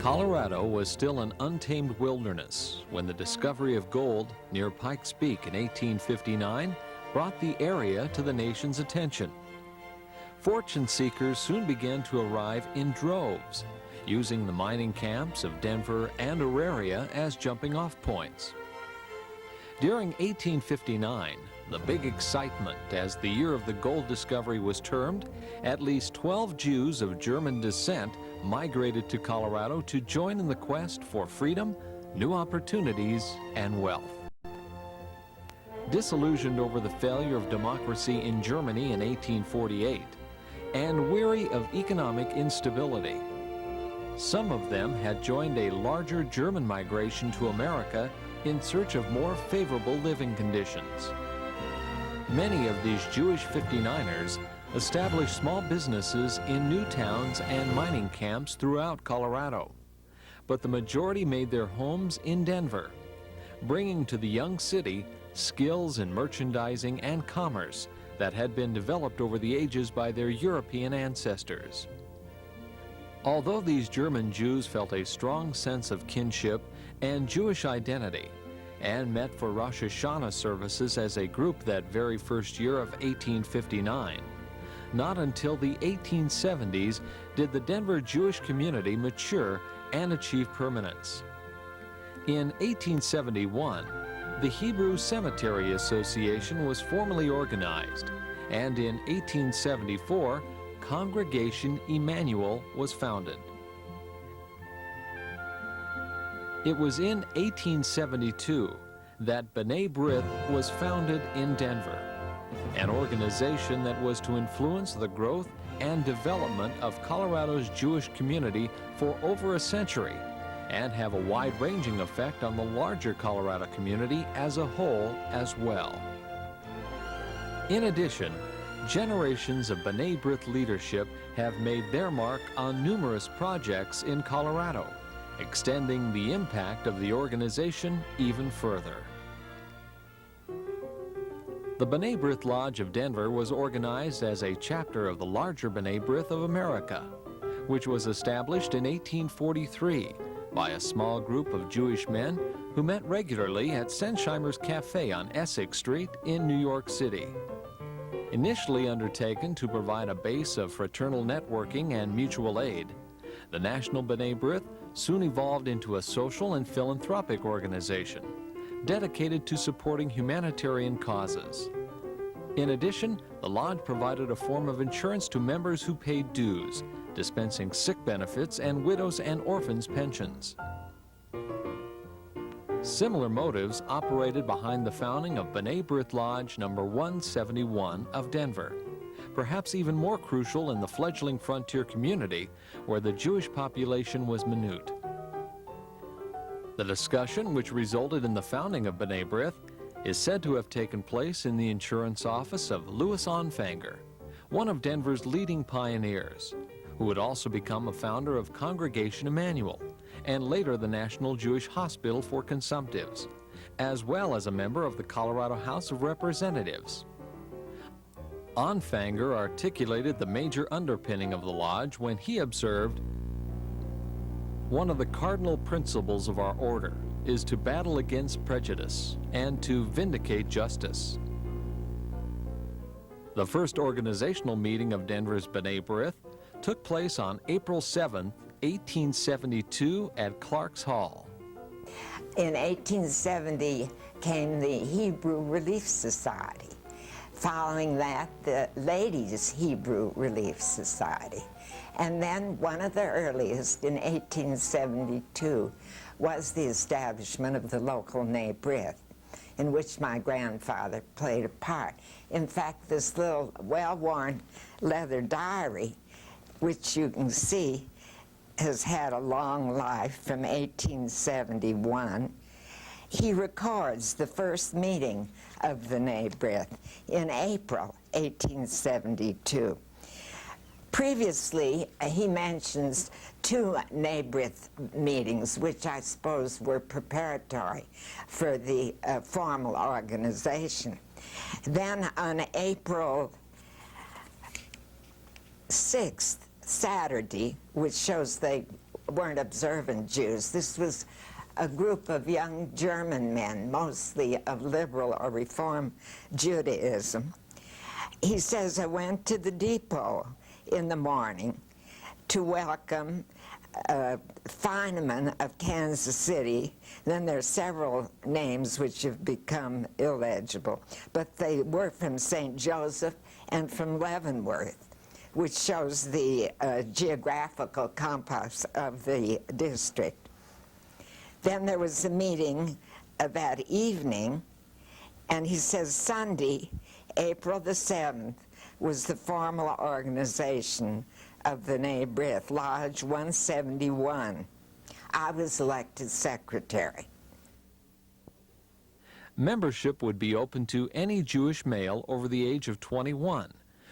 Colorado was still an untamed wilderness when the discovery of gold near Pikes Peak in 1859 brought the area to the nation's attention. Fortune seekers soon began to arrive in droves, using the mining camps of Denver and Auraria as jumping-off points. During 1859, the big excitement, as the year of the gold discovery was termed, at least 12 Jews of German descent migrated to Colorado to join in the quest for freedom, new opportunities, and wealth. Disillusioned over the failure of democracy in Germany in 1848, and weary of economic instability, some of them had joined a larger German migration to America in search of more favorable living conditions. Many of these Jewish 59ers established small businesses in new towns and mining camps throughout Colorado, but the majority made their homes in Denver, bringing to the young city skills in merchandising and commerce that had been developed over the ages by their European ancestors. Although these German Jews felt a strong sense of kinship and Jewish identity, and met for Rosh Hashanah services as a group that very first year of 1859, not until the 1870s did the Denver Jewish community mature and achieve permanence. In 1871, the Hebrew Cemetery Association was formally organized, and in 1874, Congregation Emmanuel was founded. It was in 1872 that B'nai B'rith was founded in Denver, an organization that was to influence the growth and development of Colorado's Jewish community for over a century and have a wide-ranging effect on the larger Colorado community as a whole as well. In addition, generations of B'nai B'rith leadership have made their mark on numerous projects in Colorado, extending the impact of the organization even further. The B'nai B'rith Lodge of Denver was organized as a chapter of the larger B'nai B'rith of America, which was established in 1843 by a small group of Jewish men who met regularly at Sensheimer's Cafe on Essex Street in New York City. Initially undertaken to provide a base of fraternal networking and mutual aid, the National B'nai B'rith soon evolved into a social and philanthropic organization dedicated to supporting humanitarian causes. In addition, the lodge provided a form of insurance to members who paid dues, dispensing sick benefits and widows' and orphans' pensions. Similar motives operated behind the founding of B'nai B'rith Lodge number 171 of Denver, perhaps even more crucial in the fledgling frontier community where the Jewish population was minute. The discussion which resulted in the founding of B'nai B'rith is said to have taken place in the insurance office of Louis Onfanger, one of Denver's leading pioneers, who would also become a founder of Congregation Emmanuel and later the National Jewish Hospital for Consumptives, as well as a member of the Colorado House of Representatives. Onfanger articulated the major underpinning of the lodge when he observed, "One of the cardinal principles of our order is to battle against prejudice and to vindicate justice." The first organizational meeting of Denver's B'nai B'rith took place on April 7, 1872 at Clark's Hall. In 1870 came the Hebrew Relief Society. Following that, the Ladies Hebrew Relief Society. And then one of the earliest in 1872 was the establishment of the local B'nai B'rith, in which my grandfather played a part. In fact, this little well-worn leather diary, which you can see has had a long life from 1871, he records the first meeting of the B'nai B'rith in April 1872. Previously, he mentions two B'nai B'rith meetings, which I suppose were preparatory for the formal organization. Then on April 6th, Saturday, which shows they weren't observant Jews. This was a group of young German men, mostly of liberal or Reform Judaism. He says, I went to the depot in the morning to welcome Feynman of Kansas City. Then there are several names which have become illegible, but they were from St. Joseph and from Leavenworth, which shows the geographical compass of the district. Then there was a meeting that evening, and he says Sunday, April the 7th, was the formal organization of the B'nai B'rith, Lodge 171. I was elected secretary. Membership would be open to any Jewish male over the age of 21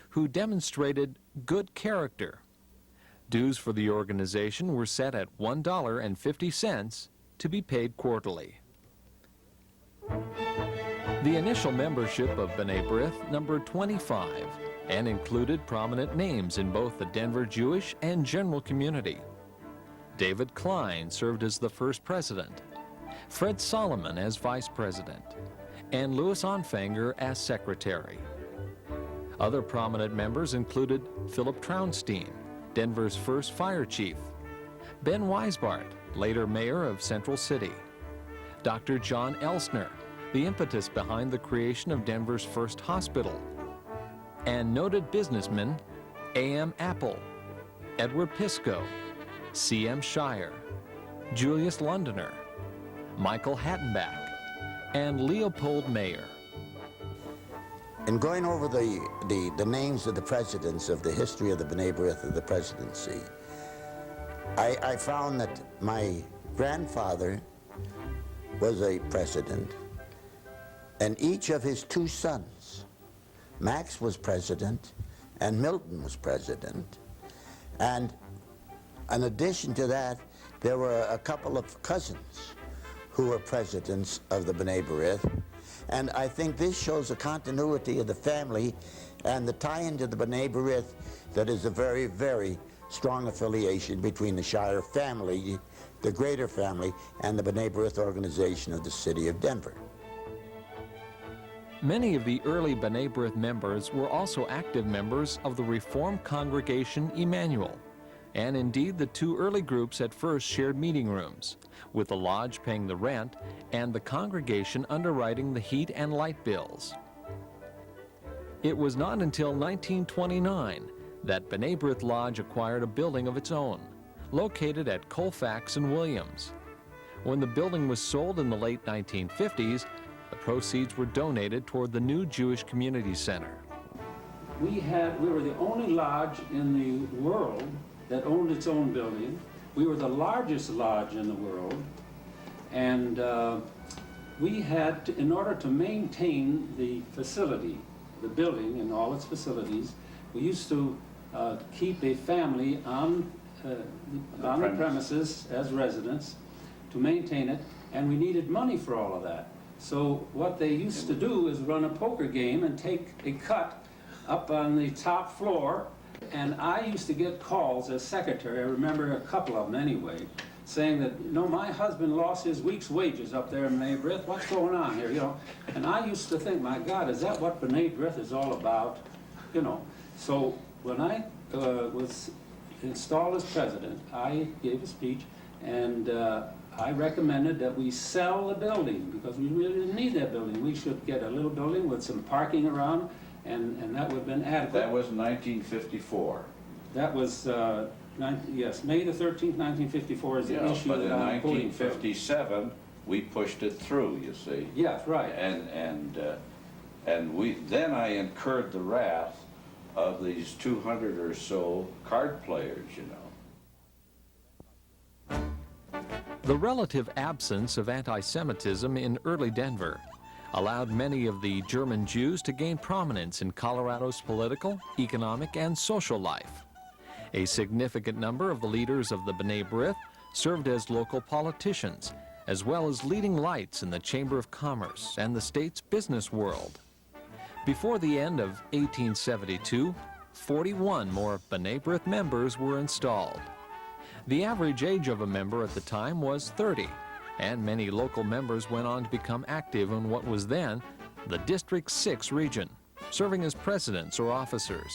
who demonstrated good character. Dues for the organization were set at $1.50 to be paid quarterly. The initial membership of B'nai B'rith numbered 25 and included prominent names in both the Denver Jewish and general community. David Klein served as the first president, Fred Solomon as vice president, and Louis Onfanger as secretary. Other prominent members included Philip Traunstein, Denver's first fire chief, Ben Weisbart, later mayor of Central City, Dr. John Elsner, the impetus behind the creation of Denver's first hospital, and noted businessmen A.M. Apple, Edward Pisco, C.M. Shire, Julius Londoner, Michael Hattenbach, and Leopold Mayer. In going over the names of the presidents of the history of the B'nai B'rith of the presidency, I found that my grandfather was a president, and each of his two sons, Max was president and Milton was president, and in addition to that, there were a couple of cousins who were presidents of the B'nai B'rith, and I think this shows a continuity of the family and the tie-in to the B'nai B'rith that is a very, very strong affiliation between the Shire family, the greater family, and the B'nai B'rith organization of the city of Denver. Many of the early B'nai B'rith members were also active members of the Reformed congregation Emmanuel, and indeed the two early groups at first shared meeting rooms, with the lodge paying the rent and the congregation underwriting the heat and light bills. It was not until 1929 that B'nai B'rith Lodge acquired a building of its own, located at Colfax and Williams. When the building was sold in the late 1950s, the proceeds were donated toward the new Jewish Community Center. We were the only lodge in the world that owned its own building. We were the largest lodge in the world, and we had to, in order to maintain the facility, the building and all its facilities, we used to keep a family on the premises as residents to maintain it, and we needed money for all of that. So what they used to do is run a poker game and take a cut up on the top floor, and I used to get calls as secretary, I remember a couple of them anyway, saying that, you know, my husband lost his week's wages up there in B'nai B'rith, what's going on here, you know? And I used to think, my God, is that what B'nai B'rith is all about? You know, so when I was installed as president, I gave a speech, and I recommended that we sell the building because we really didn't need that building. We should get a little building with some parking around, and that would have been adequate. That was 1954. That was, yes, May the 13th, 1954 is the issue but in that I'm quoting from. 1957, we pushed it through, you see. Yes, right. And then I incurred the wrath of these 200 or so card players, you know. The relative absence of anti-Semitism in early Denver allowed many of the German Jews to gain prominence in Colorado's political, economic, and social life. A significant number of the leaders of the B'nai B'rith served as local politicians, as well as leading lights in the Chamber of Commerce and the state's business world. Before the end of 1872, 41 more B'nai B'rith members were installed. The average age of a member at the time was 30, and many local members went on to become active in what was then the District 6 region, serving as presidents or officers.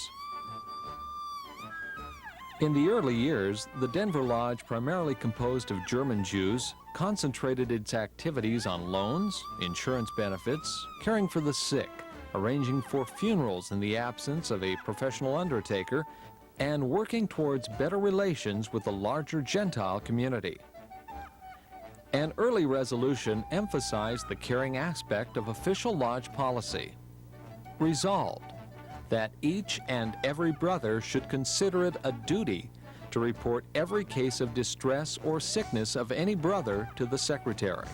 In the early years, the Denver Lodge, primarily composed of German Jews, concentrated its activities on loans, insurance benefits, caring for the sick, arranging for funerals in the absence of a professional undertaker, and working towards better relations with the larger Gentile community. An early resolution emphasized the caring aspect of official lodge policy. Resolved that each and every brother should consider it a duty to report every case of distress or sickness of any brother to the secretary.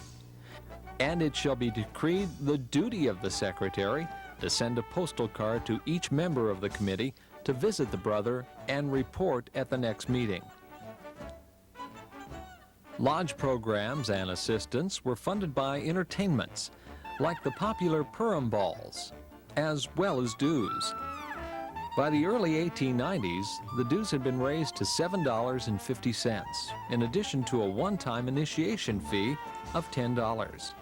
And it shall be decreed the duty of the secretary to send a postal card to each member of the committee to visit the brother and report at the next meeting. Lodge programs and assistance were funded by entertainments, like the popular Purim balls, as well as dues. By the early 1890s, the dues had been raised to $7.50, in addition to a one-time initiation fee of $10.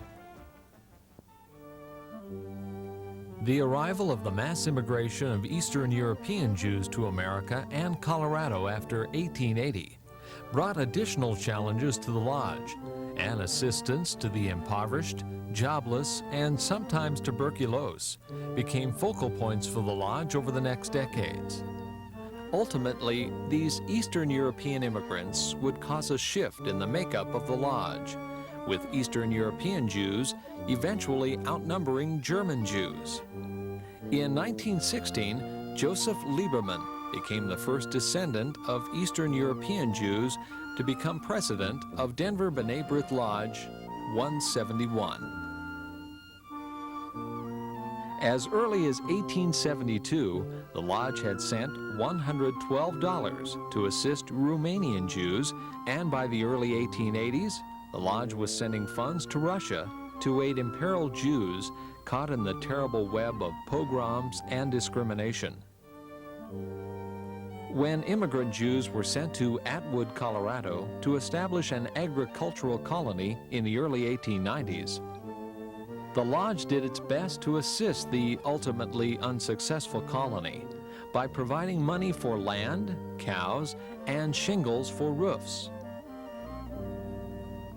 The arrival of the mass immigration of Eastern European Jews to America and Colorado after 1880 brought additional challenges to the lodge and assistance to the impoverished, jobless, and sometimes tuberculous became focal points for the lodge over the next decades. Ultimately, these Eastern European immigrants would cause a shift in the makeup of the lodge, with Eastern European Jews eventually outnumbering German Jews. In 1916, Joseph Lieberman became the first descendant of Eastern European Jews to become president of Denver B'nai B'rith Lodge 171. As early as 1872, the lodge had sent $112 to assist Romanian Jews, and by the early 1880s, the lodge was sending funds to Russia to aid imperiled Jews caught in the terrible web of pogroms and discrimination. When immigrant Jews were sent to Atwood, Colorado, to establish an agricultural colony in the early 1890s, the lodge did its best to assist the ultimately unsuccessful colony by providing money for land, cows, and shingles for roofs.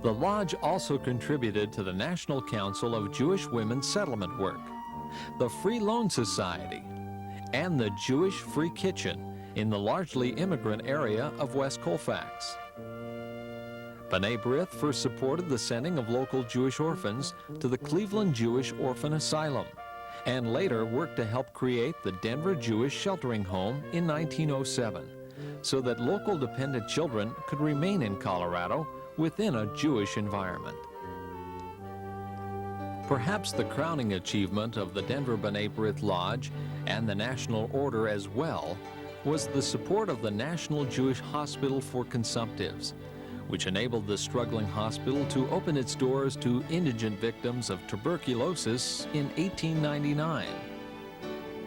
The lodge also contributed to the National Council of Jewish Women's Settlement Work, the Free Loan Society, and the Jewish Free Kitchen in the largely immigrant area of West Colfax. B'nai B'rith first supported the sending of local Jewish orphans to the Cleveland Jewish Orphan Asylum, and later worked to help create the Denver Jewish Sheltering Home in 1907, so that local dependent children could remain in Colorado within a Jewish environment. Perhaps the crowning achievement of the Denver B'nai B'rith Lodge and the National Order as well was the support of the National Jewish Hospital for Consumptives, which enabled the struggling hospital to open its doors to indigent victims of tuberculosis in 1899.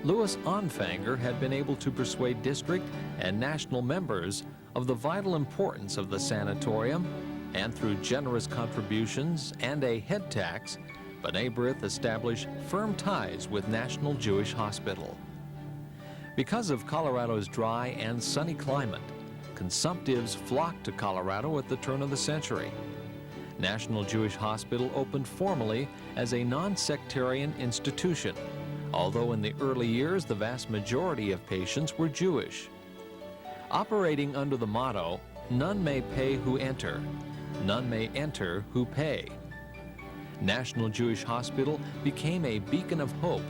Louis Onfanger had been able to persuade district and national members of the vital importance of the sanatorium, and through generous contributions and a head tax, B'nai B'rith established firm ties with National Jewish Hospital. Because of Colorado's dry and sunny climate, consumptives flocked to Colorado at the turn of the century. National Jewish Hospital opened formally as a non-sectarian institution, although in the early years the vast majority of patients were Jewish. Operating under the motto, "None may pay who enter, none may enter who pay," National Jewish Hospital became a beacon of hope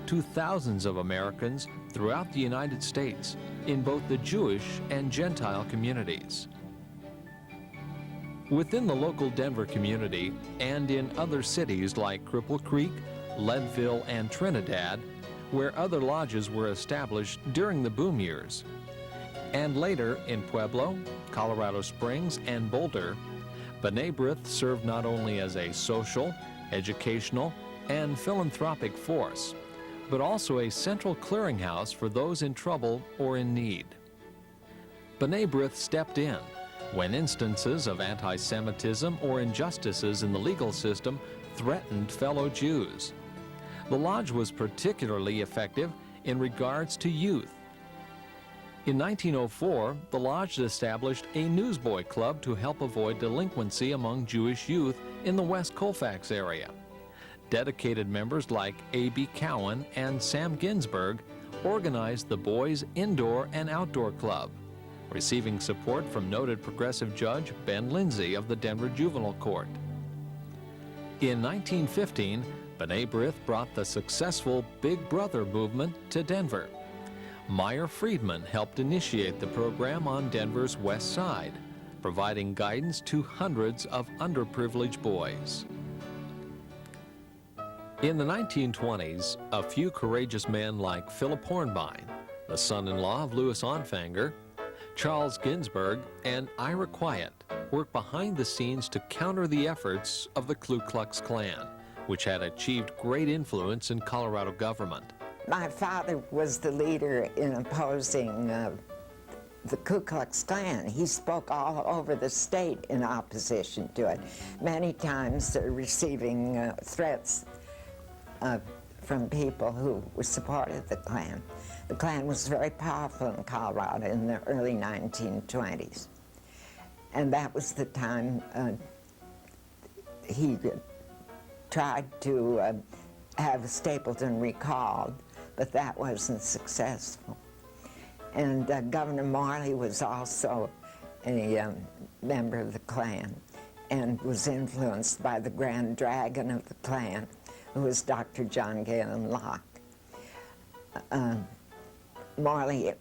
to thousands of Americans throughout the United States in both the Jewish and Gentile communities. Within the local Denver community and in other cities like Cripple Creek, Leadville, and Trinidad, where other lodges were established during the boom years, and later in Pueblo, Colorado Springs, and Boulder, B'nai B'rith served not only as a social, educational, and philanthropic force, but also a central clearinghouse for those in trouble or in need. B'nai B'rith stepped in when instances of anti-Semitism or injustices in the legal system threatened fellow Jews. The lodge was particularly effective in regards to youth. In 1904, the lodge established a newsboy club to help avoid delinquency among Jewish youth in the West Colfax area. Dedicated members like A.B. Cowan and Sam Ginsberg organized the Boys Indoor and Outdoor Club, receiving support from noted progressive judge Ben Lindsay of the Denver Juvenile Court. In 1915, B'nai B'rith brought the successful Big Brother movement to Denver. Meyer Friedman helped initiate the program on Denver's west side, providing guidance to hundreds of underprivileged boys. In the 1920s, a few courageous men like Philip Hornbein, the son-in-law of Louis Onfanger, Charles Ginsberg, and Ira Quiet worked behind the scenes to counter the efforts of the Ku Klux Klan, which had achieved great influence in Colorado government. My father was the leader in opposing the Ku Klux Klan. He spoke all over the state in opposition to it, many times receiving threats from people who supported the Klan. The Klan was very powerful in Colorado in the early 1920s. And that was the time he tried to have Stapleton recalled, but that wasn't successful. And Governor Marley was also a member of the Klan and was influenced by the Grand Dragon of the Klan, who was Dr. John Galen Locke. Marley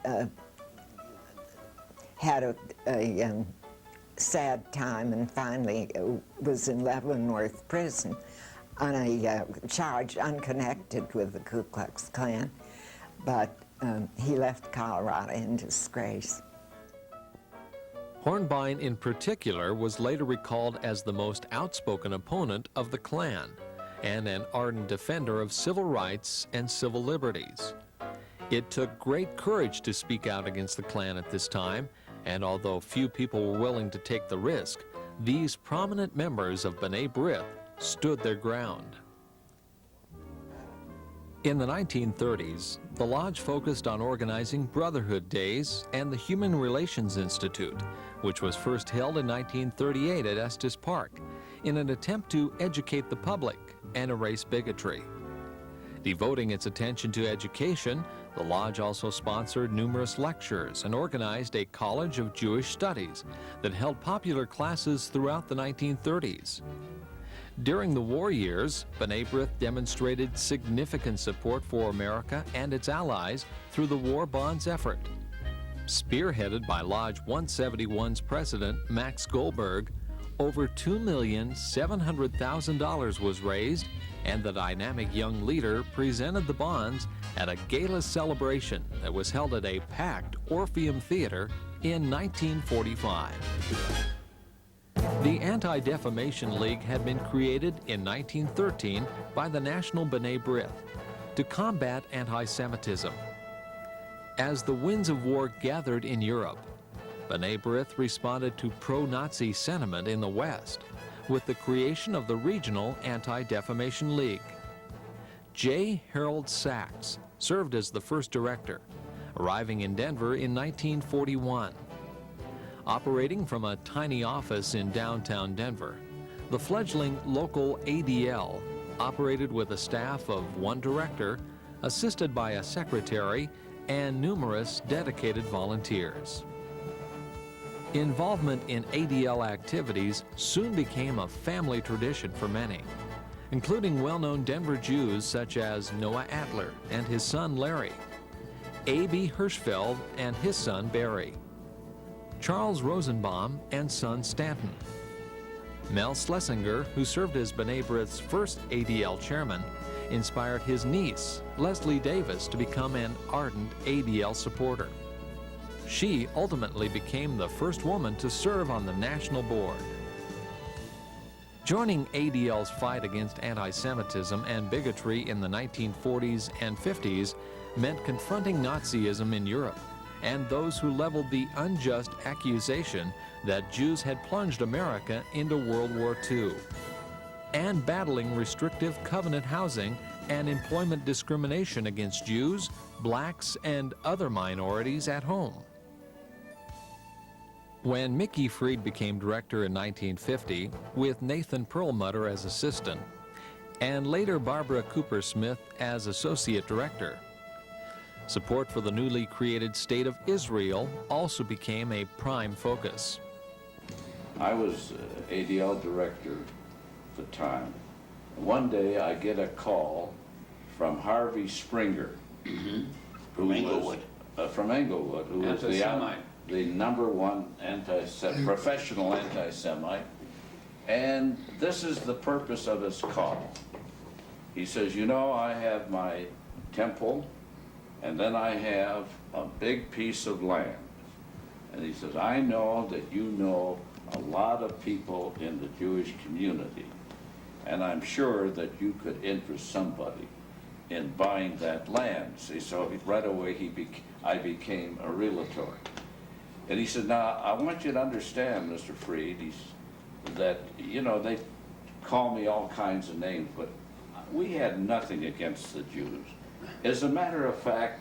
had a sad time and finally was in Leavenworth prison on a charge unconnected with the Ku Klux Klan, but he left Colorado in disgrace. Hornbein in particular was later recalled as the most outspoken opponent of the Klan and an ardent defender of civil rights and civil liberties. It took great courage to speak out against the Klan at this time, and although few people were willing to take the risk, these prominent members of B'nai B'rith stood their ground. In the 1930s, the lodge focused on organizing Brotherhood Days and the Human Relations Institute, which was first held in 1938 at Estes Park, in an attempt to educate the public and erase bigotry. Devoting its attention to education, the lodge also sponsored numerous lectures and organized a College of Jewish Studies that held popular classes throughout the 1930s. During the war years, B'nai B'rith demonstrated significant support for America and its allies through the War Bonds effort. Spearheaded by Lodge 171's president, Max Goldberg, over $2,700,000 was raised, and the dynamic young leader presented the bonds at a gala celebration that was held at a packed Orpheum Theater in 1945. The Anti-Defamation League had been created in 1913 by the National B'nai B'rith to combat anti-Semitism. As the winds of war gathered in Europe, B'nai B'rith responded to pro-Nazi sentiment in the West with the creation of the Regional Anti-Defamation League. J. Harold Sachs served as the first director, arriving in Denver in 1941. Operating from a tiny office in downtown Denver, the fledgling local ADL operated with a staff of one director, assisted by a secretary, and numerous dedicated volunteers. Involvement in ADL activities soon became a family tradition for many, including well-known Denver Jews such as Noah Adler and his son Larry, A.B. Hirschfeld and his son Barry, Charles Rosenbaum and son Stanton, Mel Schlesinger, who served as B'nai B'rith's first ADL chairman, inspired his niece, Leslie Davis, to become an ardent ADL supporter. She ultimately became the first woman to serve on the national board. Joining ADL's fight against anti-Semitism and bigotry in the 1940s and 50s meant confronting Nazism in Europe and those who leveled the unjust accusation that Jews had plunged America into World War II, and battling restrictive covenant housing and employment discrimination against Jews, blacks, and other minorities at home. When Mickey Fried became director in 1950, with Nathan Perlmutter as assistant, and later Barbara Cooper Smith as associate director, support for the newly created State of Israel also became a prime focus. I was ADL director at the time. One day I get a call from Harvey Springer, From Englewood. From Englewood, who was Anti-Semite. the number one professional anti-Semite. And this is the purpose of his call. He says, you know, I have my temple, and then I have a big piece of land. And he says, I know that you know a lot of people in the Jewish community, and I'm sure that you could interest somebody in buying that land. See, so right away I became a realtor. And he said, now, I want you to understand, Mr. Fried, that, you know, they call me all kinds of names, but we had nothing against the Jews. As a matter of fact,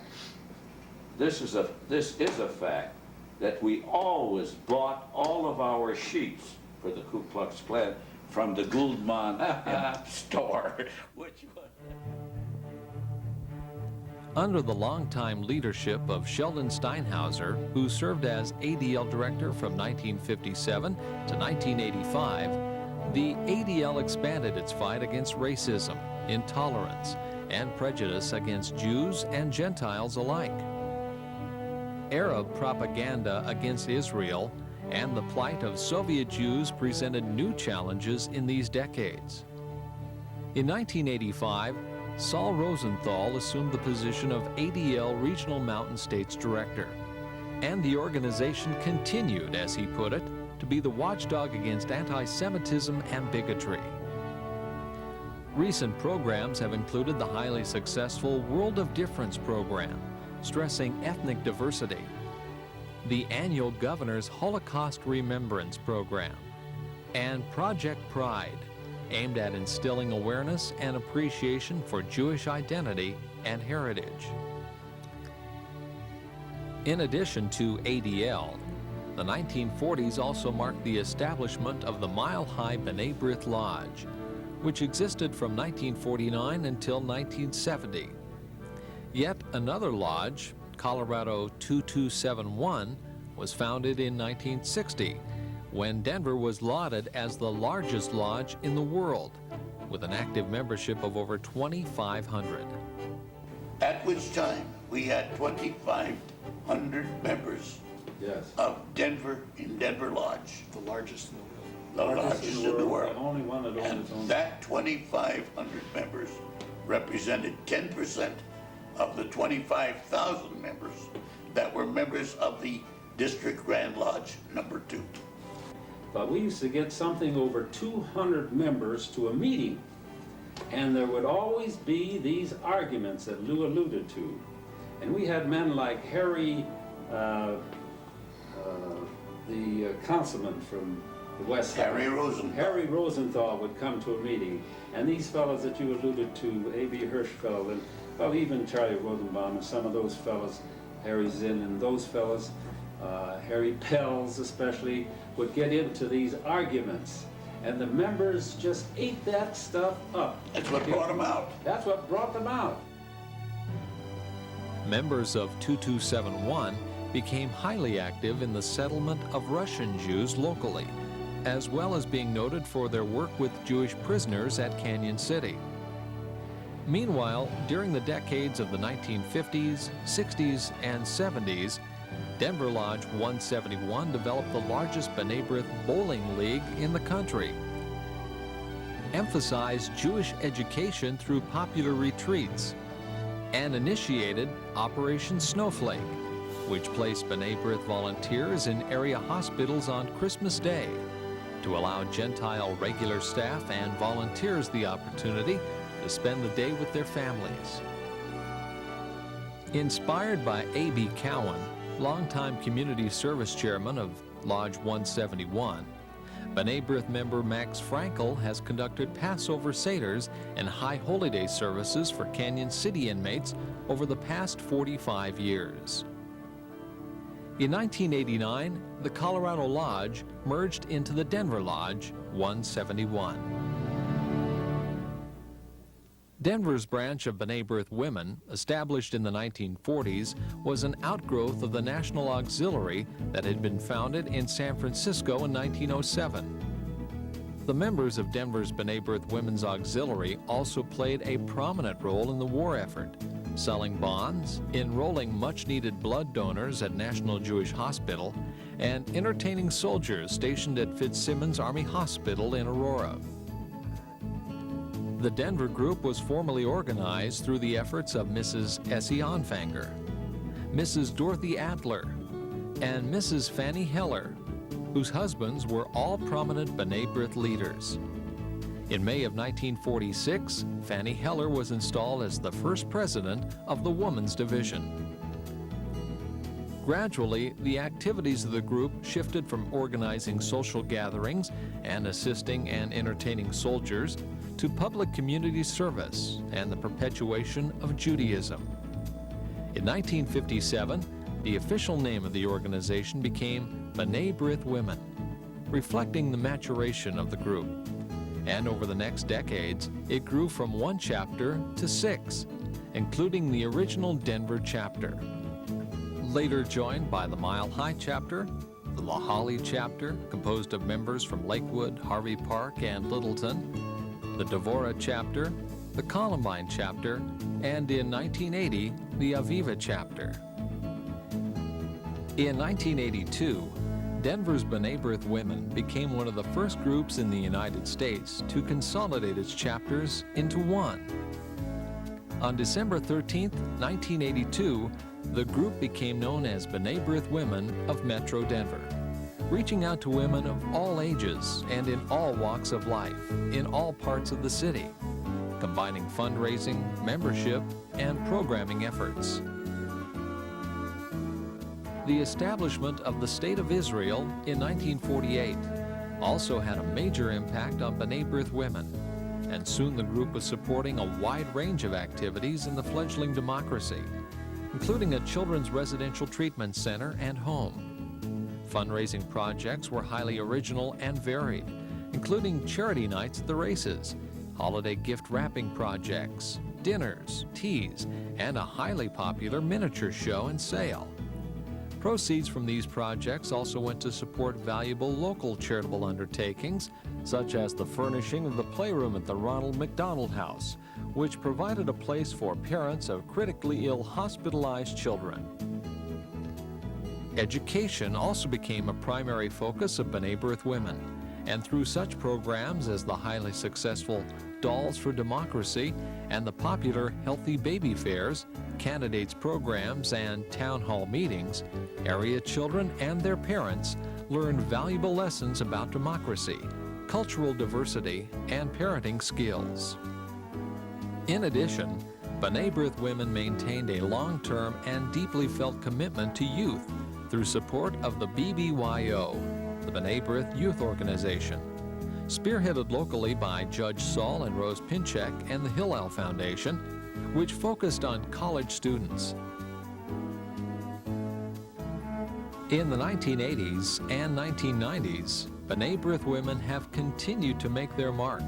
this is a fact that we always bought all of our sheets for the Ku Klux Klan from the Gouldman store, which was... Under the longtime leadership of Sheldon Steinhauser, who served as ADL director from 1957 to 1985, the ADL expanded its fight against racism, intolerance, and prejudice against Jews and Gentiles alike. Arab propaganda against Israel and the plight of Soviet Jews presented new challenges in these decades. In 1985, Saul Rosenthal assumed the position of ADL Regional Mountain States Director, and the organization continued, as he put it, to be the watchdog against anti-Semitism and bigotry. Recent programs have included the highly successful World of Difference program, stressing ethnic diversity, the annual Governor's Holocaust Remembrance program, and Project Pride, aimed at instilling awareness and appreciation for Jewish identity and heritage. In addition to ADL, the 1940s also marked the establishment of the Mile High B'nai B'rith Lodge, which existed from 1949 until 1970. Yet another lodge, Colorado 2271, was founded in 1960, when Denver was lauded as the largest lodge in the world, with an active membership of over 2,500. At which time we had 2,500 members Yes. of Denver in Denver Lodge, The largest in the world. the largest in the world. The only one that owned And its own. that 2,500 members represented 10% of the 25,000 members that were members of the District Grand Lodge number 2. But we used to get something over 200 members to a meeting. And there would always be these arguments that Lou alluded to. And we had men like Harry, the councilman from the West Side. Harry Rosenthal. Harry Rosenthal would come to a meeting. And these fellows that you alluded to, A.B. Hirschfeld, and well, even Charlie Rosenbaum and some of those fellows, Harry Zinn and those fellows, Harry Pells especially, would get into these arguments. And the members just ate that stuff up. That's what brought them out. That's what brought them out. Members of 2271 became highly active in the settlement of Russian Jews locally, as well as being noted for their work with Jewish prisoners at Canyon City. Meanwhile, during the decades of the 1950s, 60s, and 70s, Denver Lodge 171 developed the largest B'nai B'rith bowling league in the country, emphasized Jewish education through popular retreats, and initiated Operation Snowflake, which placed B'nai B'rith volunteers in area hospitals on Christmas Day to allow Gentile regular staff and volunteers the opportunity to spend the day with their families. Inspired by A.B. Cowan, longtime community service chairman of Lodge 171, B'nai B'rith member Max Frankel has conducted Passover Seders and High Holy Day services for Canyon City inmates over the past 45 years. In 1989, the Colorado Lodge merged into the Denver Lodge 171. Denver's branch of B'nai B'rith Women, established in the 1940s, was an outgrowth of the National Auxiliary that had been founded in San Francisco in 1907. The members of Denver's B'nai B'rith Women's Auxiliary also played a prominent role in the war effort, selling bonds, enrolling much-needed blood donors at National Jewish Hospital, and entertaining soldiers stationed at Fitzsimmons Army Hospital in Aurora. The Denver group was formally organized through the efforts of Mrs. Essie Onfanger, Mrs. Dorothy Adler, and Mrs. Fanny Heller, whose husbands were all prominent B'nai B'rith leaders. In May of 1946, Fanny Heller was installed as the first president of the Women's Division. Gradually, the activities of the group shifted from organizing social gatherings and assisting and entertaining soldiers to public community service and the perpetuation of Judaism. In 1957, the official name of the organization became B'nai B'rith Women, reflecting the maturation of the group. And over the next decades, it grew from 1 chapter to 6, including the original Denver chapter. Later joined by the Mile High chapter, the La Holly chapter, composed of members from Lakewood, Harvey Park, and Littleton, the Devora chapter, the Columbine chapter, and in 1980, the Aviva chapter. In 1982, Denver's B'nai B'rith Women became one of the first groups in the United States to consolidate its chapters into one. On December 13, 1982, the group became known as B'nai B'rith Women of Metro Denver, reaching out to women of all ages and in all walks of life, in all parts of the city, combining fundraising, membership, and programming efforts. The establishment of the State of Israel in 1948 also had a major impact on B'nai B'rith Women, and soon the group was supporting a wide range of activities in the fledgling democracy, including a children's residential treatment center and home. Fundraising projects were highly original and varied, including charity nights at the races, holiday gift wrapping projects, dinners, teas, and a highly popular miniature show and sale. Proceeds from these projects also went to support valuable local charitable undertakings, such as the furnishing of the playroom at the Ronald McDonald House, which provided a place for parents of critically ill hospitalized children. Education also became a primary focus of B'nai B'rith Women, and through such programs as the highly successful Dolls for Democracy and the popular Healthy Baby Fairs, candidates programs, and town hall meetings, area children and their parents learned valuable lessons about democracy, cultural diversity, and parenting skills. In addition, B'nai B'rith Women maintained a long-term and deeply felt commitment to youth through support of the BBYO, the B'nai B'rith Youth Organization, spearheaded locally by Judge Saul and Rose Pinchek and the Hillel Foundation, which focused on college students. In the 1980s and 1990s, B'nai B'rith Women have continued to make their mark,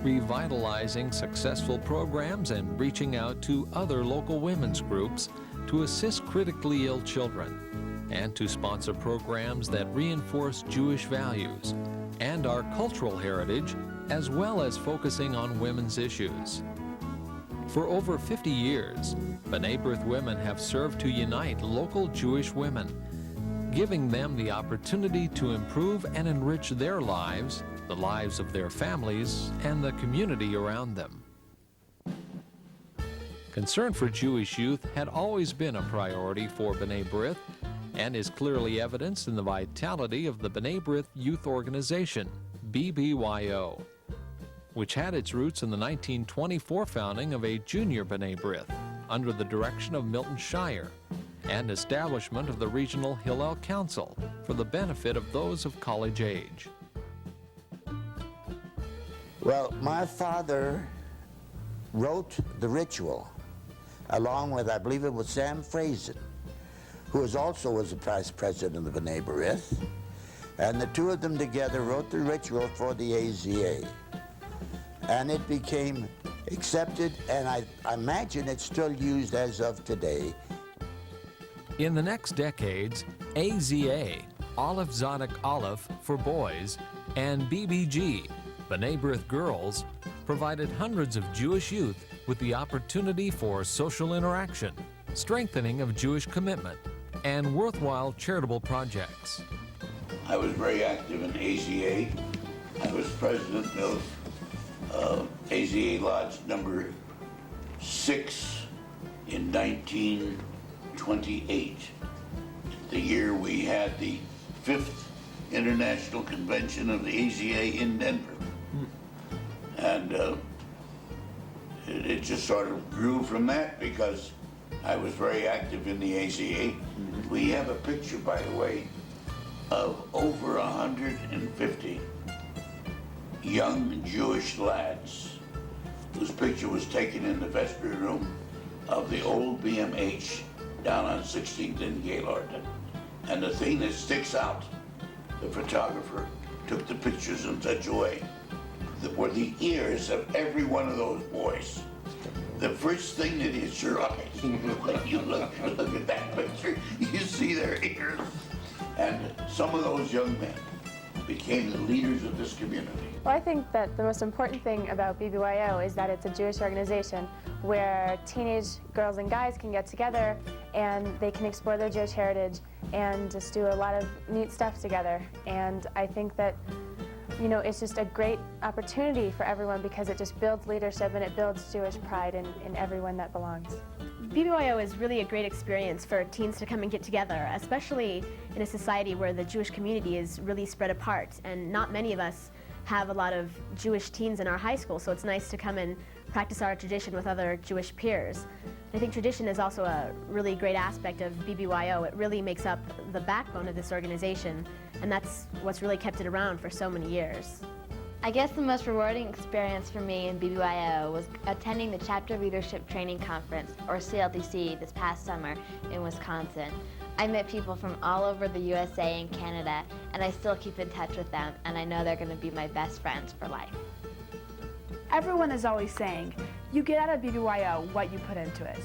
revitalizing successful programs and reaching out to other local women's groups to assist critically ill children, and to sponsor programs that reinforce Jewish values and our cultural heritage, as well as focusing on women's issues. For over 50 years, B'nai B'rith Women have served to unite local Jewish women, giving them the opportunity to improve and enrich their lives, the lives of their families, and the community around them. Concern for Jewish youth had always been a priority for B'nai B'rith, and is clearly evidenced in the vitality of the B'nai B'rith Youth Organization, BBYO, which had its roots in the 1924 founding of a junior B'nai B'rith under the direction of Milton Shire, and establishment of the regional Hillel Council for the benefit of those of college age. Well, my father wrote the ritual along with, I believe it was Sam Frazen, who was the vice president of the B'nai B'rith, and the two of them together wrote the ritual for the AZA. And it became accepted, and I imagine it's still used as of today. In the next decades, AZA, Aleph Zadik Aleph for boys, and BBG, B'nai B'rith girls, provided hundreds of Jewish youth with the opportunity for social interaction, strengthening of Jewish commitment, and worthwhile charitable projects. I was very active in AZA. I was president of AZA Lodge number 6 in 1928, the year we had the 5th International Convention of the AZA in Denver. And it just sort of grew from that because I was very active in the AZA. We have a picture, by the way, of over 150 young Jewish lads whose picture was taken in the vestry room of the old BMH down on 16th and Gaylord. And the thing that sticks out, the photographer took the pictures in such a way that were the ears of every one of those boys. The first thing that hits your eyes when you look at that picture, you see their ears. And some of those young men became the leaders of this community. Well, I think that the most important thing about BBYO is that it's a Jewish organization where teenage girls and guys can get together and they can explore their Jewish heritage and just do a lot of neat stuff together. And I think that, you know, it's just a great opportunity for everyone because it just builds leadership and it builds Jewish pride in everyone that belongs. BBYO is really a great experience for teens to come and get together, especially in a society where the Jewish community is really spread apart, and not many of us have a lot of Jewish teens in our high school, so it's nice to come and practice our tradition with other Jewish peers. I think tradition is also a really great aspect of BBYO. It really makes up the backbone of this organization, and that's what's really kept it around for so many years. I guess the most rewarding experience for me in BBYO was attending the Chapter Leadership Training Conference, or CLTC, this past summer in Wisconsin. I met people from all over the USA and Canada, and I still keep in touch with them, and I know they're going to be my best friends for life. Everyone is always saying, you get out of BBYO what you put into it.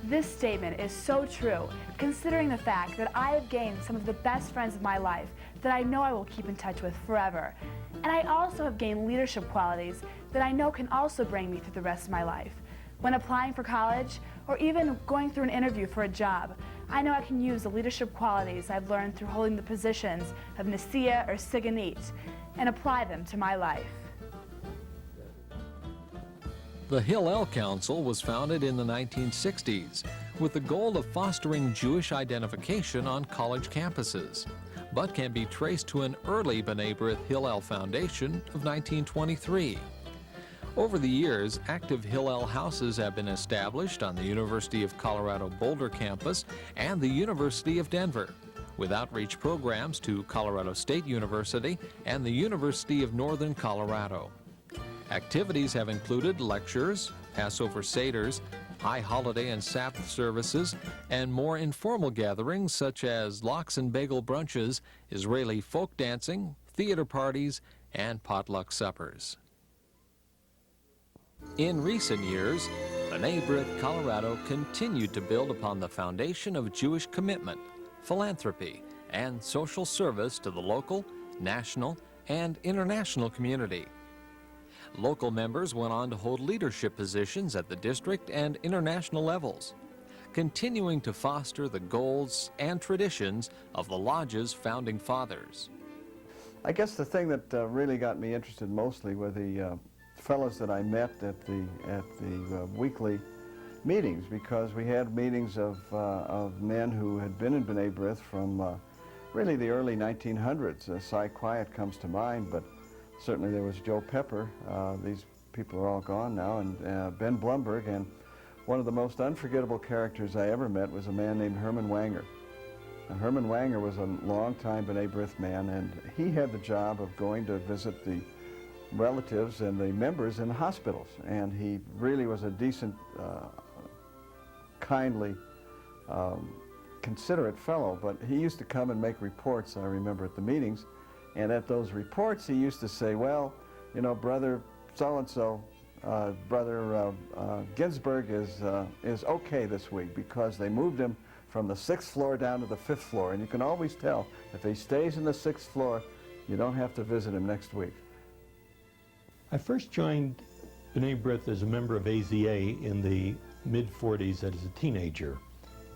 This statement is so true, considering the fact that I have gained some of the best friends of my life that I know I will keep in touch with forever. And I also have gained leadership qualities that I know can also bring me through the rest of my life. When applying for college, or even going through an interview for a job, I know I can use the leadership qualities I've learned through holding the positions of Nasiya or Siganit and apply them to my life. The Hillel Council was founded in the 1960s with the goal of fostering Jewish identification on college campuses, but can be traced to an early B'nai B'rith Hillel Foundation of 1923. Over the years, active Hillel houses have been established on the University of Colorado Boulder campus and the University of Denver, with outreach programs to Colorado State University and the University of Northern Colorado. Activities have included lectures, Passover Seders, high holiday and Sabbath services, and more informal gatherings such as lox and bagel brunches, Israeli folk dancing, theater parties, and potluck suppers. In recent years, B'nai B'rith Colorado continued to build upon the foundation of Jewish commitment, philanthropy, and social service to the local, national, and international community. Local members went on to hold leadership positions at the district and international levels, continuing to foster the goals and traditions of the Lodge's founding fathers. I guess the thing that really got me interested mostly were the fellows that I met at the weekly meetings, because we had meetings of men who had been in B'nai B'rith from really the early 1900s. Cy Quiet comes to mind, but certainly there was Joe Pepper. These people are all gone now, and Ben Blumberg, and one of the most unforgettable characters I ever met was a man named Herman Wanger. And Herman Wanger was a long-time B'nai B'rith man, and he had the job of going to visit the relatives and the members in hospitals. And he really was a decent, kindly, considerate fellow, but he used to come and make reports, I remember, at the meetings. And at those reports, he used to say, well, you know, brother so-and-so, brother Ginsburg is okay this week because they moved him from the 6th floor down to the 5th floor. And you can always tell if he stays in the 6th floor, you don't have to visit him next week. I first joined B'nai B'rith as a member of AZA in the mid-40s as a teenager.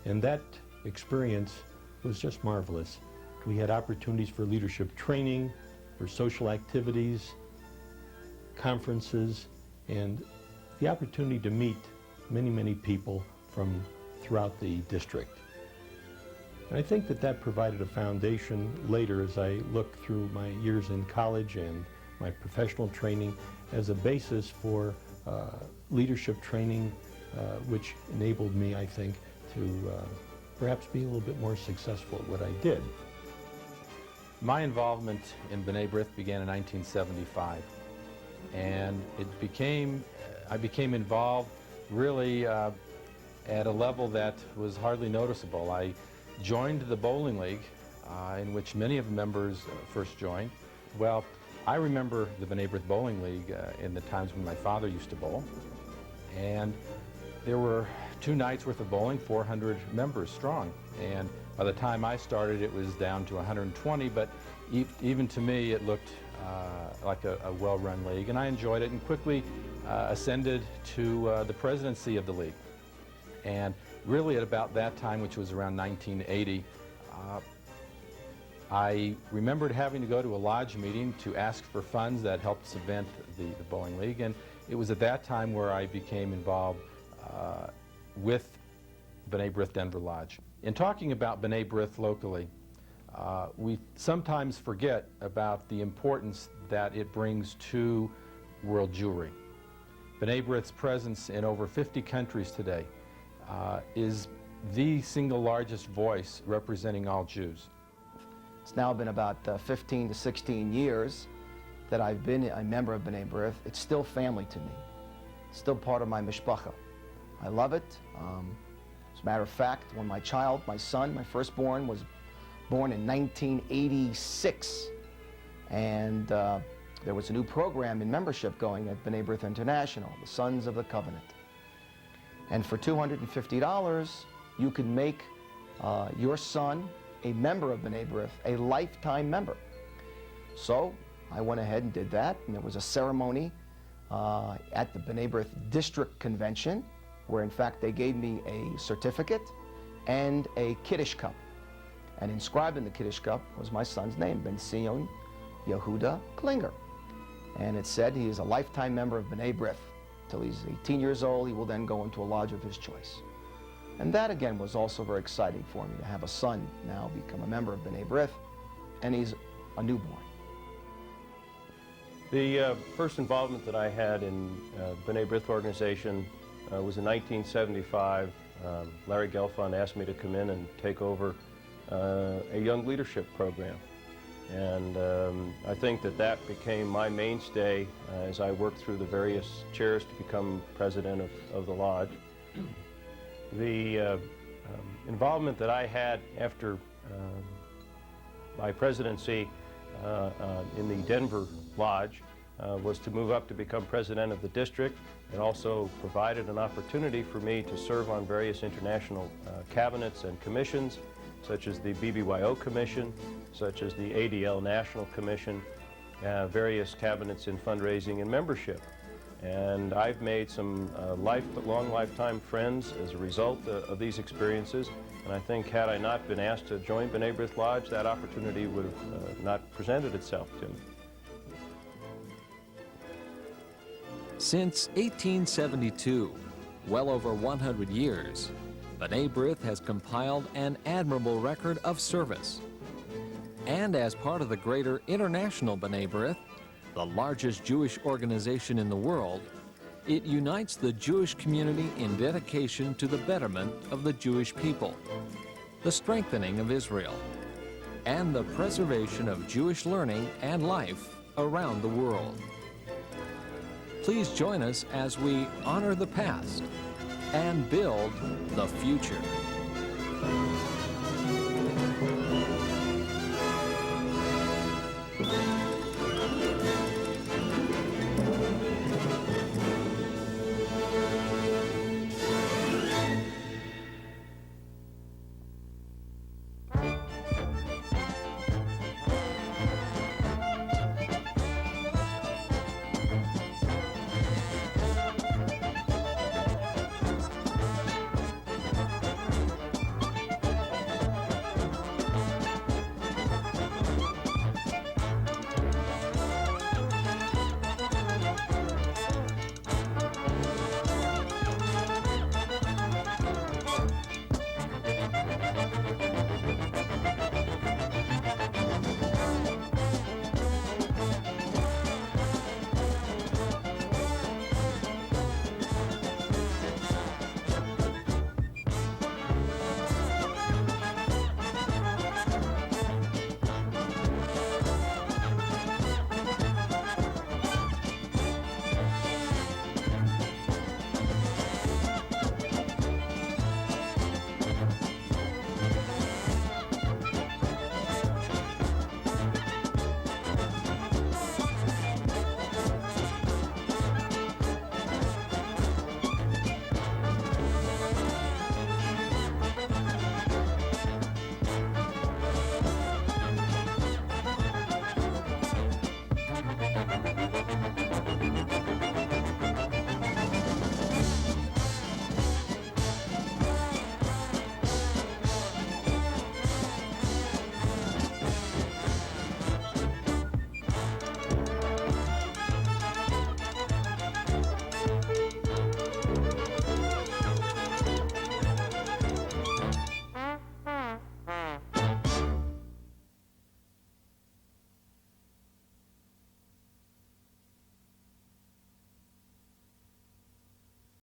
And that experience was just marvelous. We had opportunities for leadership training, for social activities, conferences, and the opportunity to meet many, many people from throughout the district. And I think that that provided a foundation later as I look through my years in college and my professional training as a basis for leadership training, which enabled me, I think, to perhaps be a little bit more successful at what I did. My involvement in B'nai B'rith began in 1975, and I became involved really at a level that was hardly noticeable. I joined the bowling league, in which many of the members first joined. Well, I remember the B'nai B'rith Bowling League in the times when my father used to bowl, and there were 2 nights worth of bowling, 400 members strong, and by the time I started it was down to 120, but even to me it looked like a well-run league, and I enjoyed it and quickly ascended to the presidency of the league. And really at about that time, which was around 1980, I remembered having to go to a lodge meeting to ask for funds that helped cement the bowling league, and it was at that time where I became involved with B'nai B'rith Denver Lodge. In talking about B'nai B'rith locally, we sometimes forget about the importance that it brings to world Jewry. B'nai B'rith's presence in over 50 countries today is the single largest voice representing all Jews. It's now been about 15 to 16 years that I've been a member of B'nai B'rith. It's still family to me. It's still part of my mishpacha. I love it. As a matter of fact, when my son, my firstborn, was born in 1986, and there was a new program in membership going at B'nai B'rith International, the Sons of the Covenant. And for $250, you could make your son a member of B'nai B'rith, a lifetime member. So I went ahead and did that, and there was a ceremony at the B'nai B'rith District Convention, where in fact they gave me a certificate and a Kiddush cup. And inscribed in the Kiddush cup was my son's name, Ben Sion Yehuda Klinger. And it said he is a lifetime member of B'nai B'rith. Till he's 18 years old, he will then go into a lodge of his choice. And that again was also very exciting for me, to have a son now become a member of B'nai B'rith, and he's a newborn. The first involvement that I had in B'nai B'rith organization was in 1975. Larry Gelfand asked me to come in and take over a young leadership program. And I think that that became my mainstay as I worked through the various chairs to become president of the lodge. The involvement that I had after my presidency in the Denver Lodge was to move up to become president of the district. It also provided an opportunity for me to serve on various international cabinets and commissions, such as the BBYO Commission, such as the ADL National Commission, various cabinets in fundraising and membership. And I've made some long lifetime friends as a result of these experiences. And I think had I not been asked to join B'nai B'rith Lodge, that opportunity would have not presented itself to me. Since 1872, well over 100 years, B'nai B'rith has compiled an admirable record of service. And as part of the greater international B'nai B'rith, the largest Jewish organization in the world, It unites the Jewish community in dedication to the betterment of the Jewish people, the strengthening of Israel, and the preservation of Jewish learning and life around the world. Please join us as we honor the past and build the future.